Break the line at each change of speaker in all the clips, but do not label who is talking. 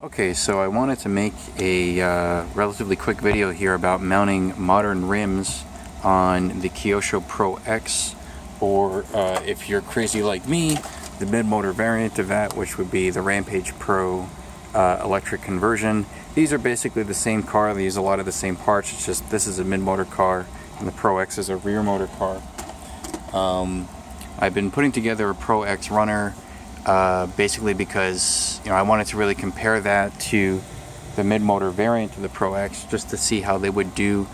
Okay, so I wanted to make a relatively quick video here about mounting modern rims on the Kyosho Pro X, or if you're crazy like me, the mid-motor variant of that, which would be the Rampage Pro electric conversion. These are basically the same car, they use a lot of the same parts, it's just this is a mid-motor car and the Pro X is a rear motor car. I've been putting together a Pro X runner basically because I wanted to really compare that to the mid-motor variant of the Pro X, just to see how they would do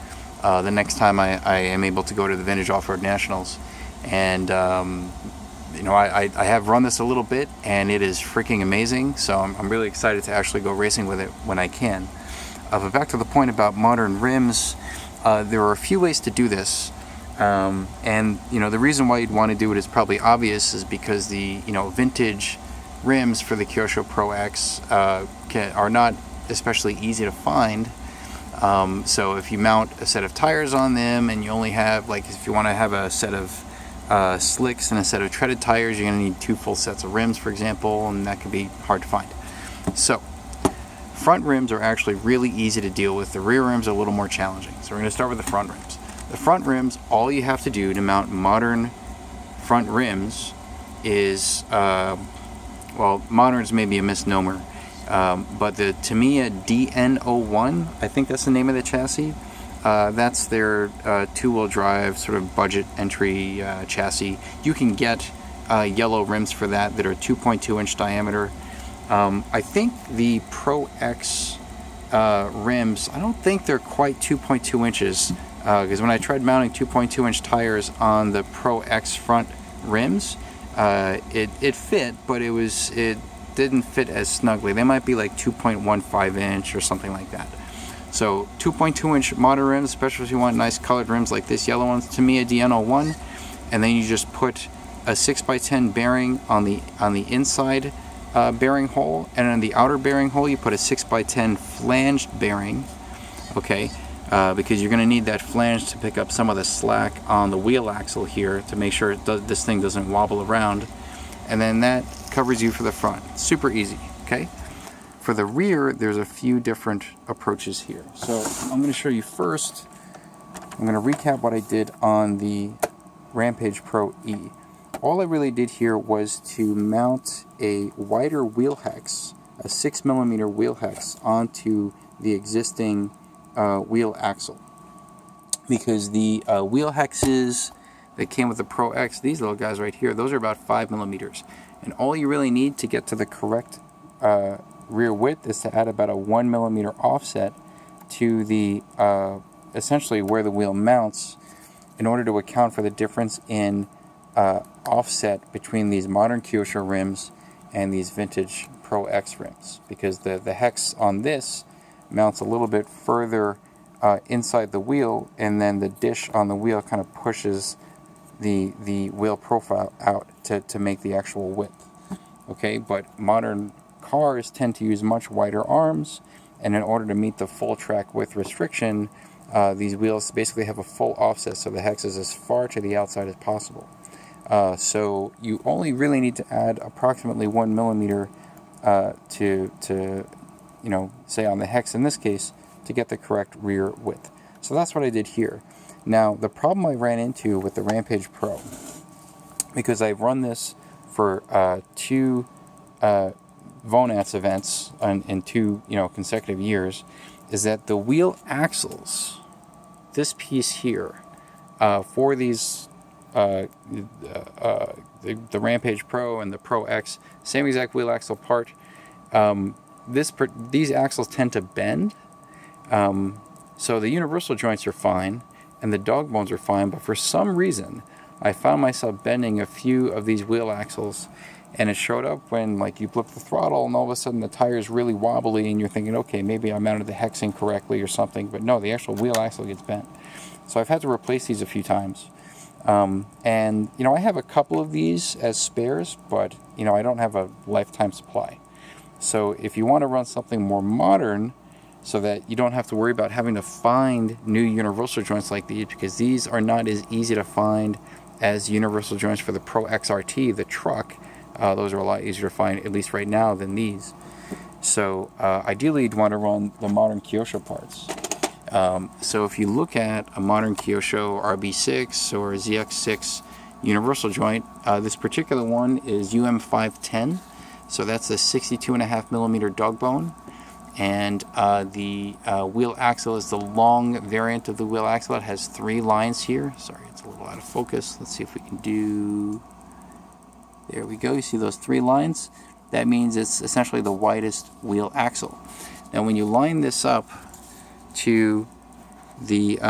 the next time I am able to go to the Vintage Off-Road Nationals. And I have run this a little bit and it is freaking amazing, so I'm really excited to actually go racing with it when I can. But back to the point about modern rims, there are a few ways to do this. And the reason why you'd want to do it is probably obvious, is because the vintage rims for the Kyosho Pro X are not especially easy to find. So if you mount a set of tires on them and you only have, like, if you want to have a set of slicks and a set of treaded tires, you're going to need 2 full sets of rims, for example, and that can be hard to find. So front rims are actually really easy to deal with. The rear rims are a little more challenging. So we're going to start with the front rims. The front rims, all you have to do to mount modern front rims is, well, modern's maybe a misnomer, but the Tamiya DN01, I think that's the name of the chassis, that's their 2-wheel drive sort of budget entry chassis. You can get yellow rims for that are 2.2 inch diameter. I think the Pro X rims, I don't think they're quite 2.2 inches. Because when I tried mounting 2.2 inch tires on the Pro X front rims, it fit, but it didn't fit as snugly. They might be like 2.15 inch or something like that. So 2.2 inch modern rims, especially if you want nice colored rims like this yellow one, Tamiya DN01, and then you just put a 6x10 bearing on the inside bearing hole, and on the outer bearing hole you put a 6x10 flanged bearing. Okay. Because you're going to need that flange to pick up some of the slack on the wheel axle here to make sure this thing doesn't wobble around, and then that covers you for the front. Super easy. Okay. For the rear, there's a few different approaches here. So I'm going to show you first. I'm going to recap what I did on the Rampage Pro E. All I really did here was to mount a wider wheel hex, a 6mm wheel hex, onto the existing wheel axle, because the wheel hexes that came with the Pro X, these little guys right here, those are about 5mm, and all you really need to get to the correct rear width is to add about a 1mm offset to the essentially where the wheel mounts, in order to account for the difference in offset between these modern Kyosho rims and these vintage Pro X rims, because the hex on this mounts a little bit further inside the wheel, and then the dish on the wheel kind of pushes the wheel profile out to make the actual width. Okay, but modern cars tend to use much wider arms, and in order to meet the full track width restriction, these wheels basically have a full offset, so the hex is as far to the outside as possible. So you only really need to add approximately 1mm to say on the hex in this case, to get the correct rear width. So that's what I did here. Now, the problem I ran into with the Rampage Pro, because I've run this for 2 Vonats events in 2 consecutive years, is that the wheel axles, this piece here, for these the Rampage Pro and the Pro X, same exact wheel axle part, these axles tend to bend, so the universal joints are fine and the dog bones are fine, but for some reason I found myself bending a few of these wheel axles, and it showed up when, like, you flip the throttle and all of a sudden the tire is really wobbly and you're thinking, okay, maybe I mounted the hex incorrectly or something, but no, the actual wheel axle gets bent. So I've had to replace these a few times. And I have a couple of these as spares, but I don't have a lifetime supply. So if you want to run something more modern, so that you don't have to worry about having to find new universal joints like these, because these are not as easy to find as universal joints for the Pro XRT, the truck. Those are a lot easier to find, at least right now, than these. So ideally you'd want to run the modern Kyosho parts. So if you look at a modern Kyosho RB6 or ZX6 universal joint, this particular one is UM510. So that's a 62.5 millimeter dog bone. And the wheel axle is the long variant of the wheel axle. It has 3 lines here. Sorry, it's a little out of focus. Let's see if we can do... There we go. You see those 3 lines? That means it's essentially the widest wheel axle. Now when you line this up to the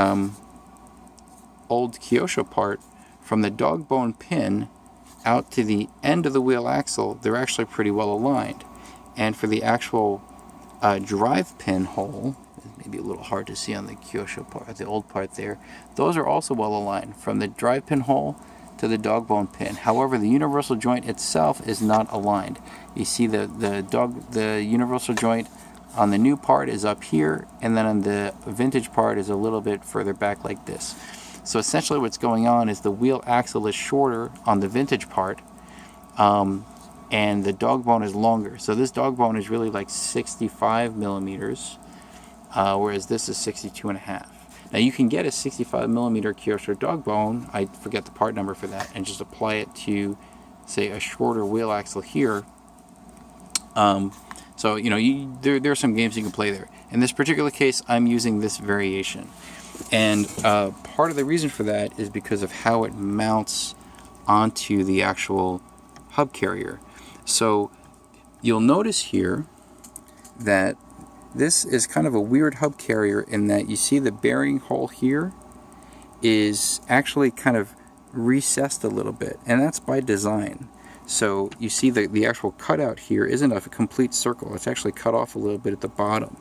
old Kyosho part, from the dog bone pin out to the end of the wheel axle, they're actually pretty well aligned. And for the actual drive pin hole, maybe a little hard to see on the Kyosho part, the old part there, those are also well aligned from the drive pin hole to the dog bone pin. However, the universal joint itself is not aligned. You see the universal joint on the new part is up here, and then on the vintage part is a little bit further back like this. So essentially what's going on is the wheel axle is shorter on the vintage part, and the dog bone is longer. So this dog bone is really like 65 millimeters, whereas this is 62.5. Now you can get a 65 millimeter Kyosho dog bone, I forget the part number for that, and just apply it to, say, a shorter wheel axle here. So, you know, there are some games you can play there. In this particular case, I'm using this variation. And part of the reason for that is because of how it mounts onto the actual hub carrier. So you'll notice here that this is kind of a weird hub carrier in that you see the bearing hole here is actually kind of recessed a little bit, and that's by design. So you see the actual cutout here isn't a complete circle. It's actually cut off a little bit at the bottom,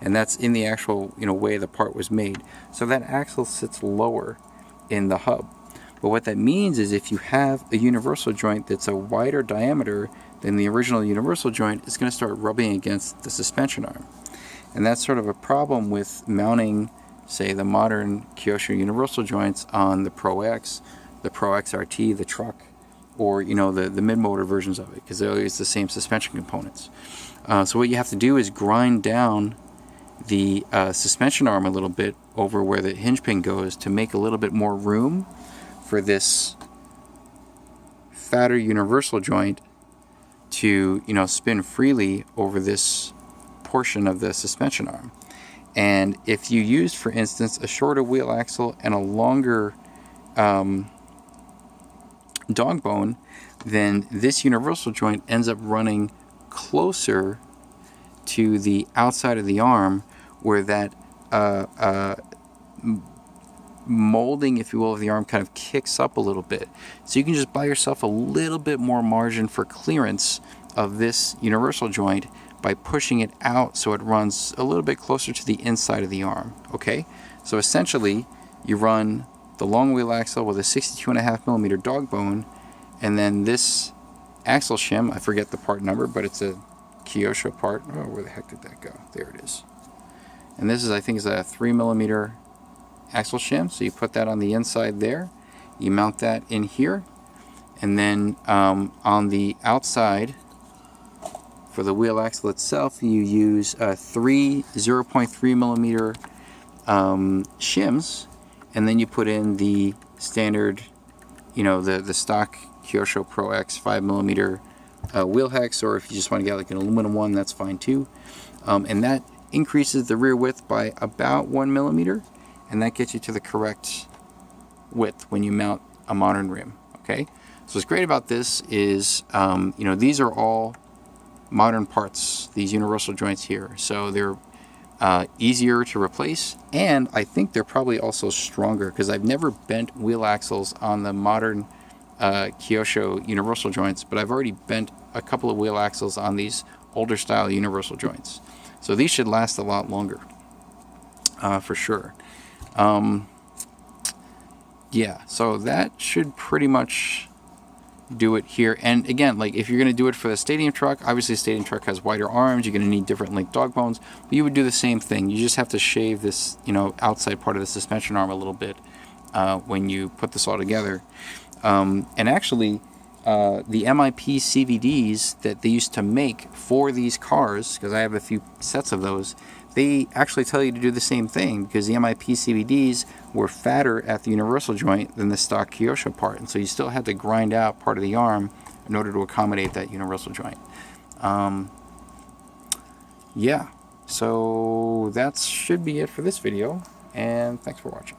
and that's in the actual, you know, way the part was made. So that axle sits lower in the hub. But what that means is if you have a universal joint that's a wider diameter than the original universal joint, it's going to start rubbing against the suspension arm. And that's sort of a problem with mounting, say, the modern Kyosho universal joints on the Pro X, the Pro XRT, the truck, or, you know, the mid-motor versions of it, because they're always the same suspension components. So what you have to do is grind down the suspension arm a little bit over where the hinge pin goes to make a little bit more room for this fatter universal joint to, you know, spin freely over this portion of the suspension arm. And if you used, for instance, a shorter wheel axle and a longer dog bone, then this universal joint ends up running closer to the outside of the arm, where that molding, if you will, of the arm kind of kicks up a little bit. So you can just buy yourself a little bit more margin for clearance of this universal joint by pushing it out so it runs a little bit closer to the inside of the arm. Okay, so essentially you run the long wheel axle with a 62.5 millimeter dog bone, and then this axle shim, I forget the part number, but it's a Kyosho part. Oh, where the heck did that go? There it is. And this is, I think, is a 3 millimeter axle shim. So you put that on the inside there. You mount that in here, and then on the outside for the wheel axle itself, you use 3 0.3 millimeter shims, and then you put in the standard, you know, the stock Kyosho Pro X 5 millimeter wheel hex, or if you just want to get like an aluminum one, that's fine too. And that increases the rear width by about 1 millimeter, and that gets you to the correct width when you mount a modern rim. Okay, so what's great about this is, you know, these are all modern parts, these universal joints here, so they're easier to replace, and I think they're probably also stronger, because I've never bent wheel axles on the modern Kyosho universal joints, but I've already bent a couple of wheel axles on these older style universal joints. So these should last a lot longer, for sure. Yeah, so that should pretty much do it here. And again, like if you're going to do it for the stadium truck, obviously the stadium truck has wider arms, you're going to need different length dog bones, but you would do the same thing. You just have to shave this, you know, outside part of the suspension arm a little bit when you put this all together. And actually, the MIP CVDs that they used to make for these cars, because I have a few sets of those, they actually tell you to do the same thing, because the MIP CVDs were fatter at the universal joint than the stock Kyosho part, and so you still had to grind out part of the arm in order to accommodate that universal joint. Yeah, so that should be it for this video, and thanks for watching.